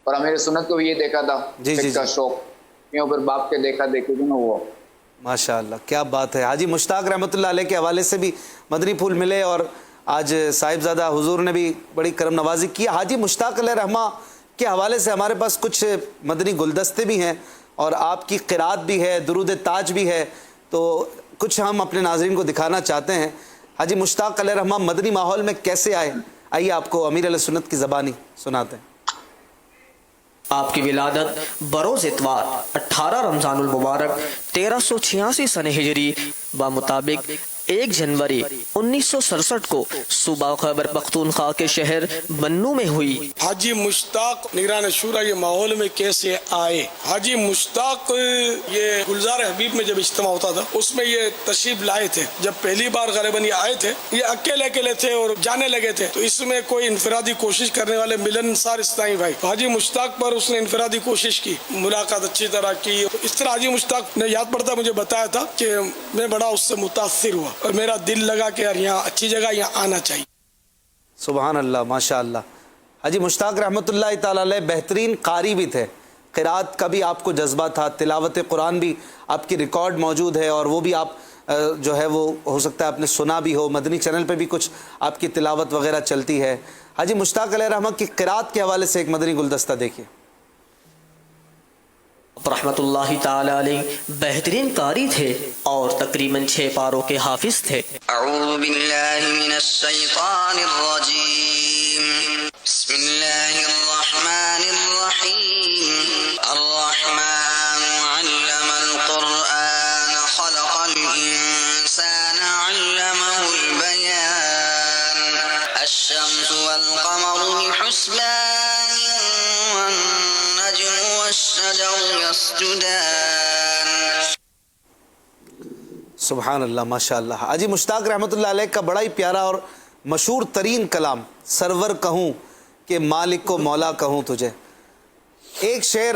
اور امیر سنت کو بھی یہ دیکھا تھا جی جی کا شوق، یوں پھر باپ کے دیکھا دیکھی تھی نا وہ. ماشاءاللہ کیا بات ہے. حاجی مشتاق رحمۃ اللہ علیہ کے حوالے سے بھی مدنی پھول ملے اور آج صاحبزادہ حضور نے بھی بڑی کرم نوازی کی. حاجی مشتاق علیہ رحمہ کے حوالے سے ہمارے پاس کچھ مدنی گلدستے بھی ہیں اور آپ کی قرات بھی ہے، درود تاج بھی ہے، تو کچھ ہم اپنے ناظرین کو دکھانا چاہتے ہیں. حاجی مشتاق علیہ رحمہ مدنی ماحول میں کیسے آئے، آئیے آپ کو امیر علیہ سنت کی زبانی سناتے ہیں. آپ کی ولادت بروز اتوار 18 رمضان المبارک 1386 سن ہجری بمطابق 1 جنوری 1967 کو صوبہ خیبر پختونخوا کے شہر بنو میں ہوئی. حاجی مشتاق نگران شورا یہ ماحول میں کیسے آئے؟ حاجی مشتاق یہ گلزار حبیب میں جب اجتماع ہوتا تھا اس میں یہ تشریف لائے تھے. جب پہلی بار غالباً یہ آئے تھے، یہ اکیلے تھے اور جانے لگے تھے، تو اس میں کوئی انفرادی کوشش کرنے والے ملنسار اسلامی بھائی حاجی مشتاق پر اس نے انفرادی کوشش کی، ملاقات اچھی طرح کی. اس طرح حاجی مشتاق نے یاد پڑتا مجھے بتایا تھا کہ میں بڑا اس سے متاثر ہوا اور میرا دل لگا کہ یار یہاں اچھی جگہ، یہاں آنا چاہیے. سبحان اللہ ماشاءاللہ. حاجی مشتاق رحمۃ اللہ تعالی علیہ بہترین قاری بھی تھے، قرات کا بھی آپ کو جذبہ تھا، تلاوت قرآن بھی آپ کی ریکارڈ موجود ہے اور وہ بھی آپ جو ہے وہ ہو سکتا ہے آپ نے سنا بھی ہو، مدنی چینل پہ بھی کچھ آپ کی تلاوت وغیرہ چلتی ہے. حاجی مشتاق علیہ رحمہ کی قرات کے حوالے سے ایک مدنی گلدستہ دیکھیے. رحمت اللہ تعالی علیہ بہترین قاری تھے اور تقریباً 6 پاروں کے حافظ تھے. اعوذ باللہ من الشیطان الرجیم، بسم اللہ الرحمن الرحیم. الرحمن علم القرآن خلق الانسان علمه البیان. الشمس والقمر بحسبان والنجم والشجر يسجدان. سبحان اللہ ماشاءاللہ. حاجی مشتاق رحمۃ اللہ علیہ کا بڑا ہی پیارا اور مشہور ترین کلام، سرور کہوں کہ مالک کو مولا کہوں تجھے. ایک شعر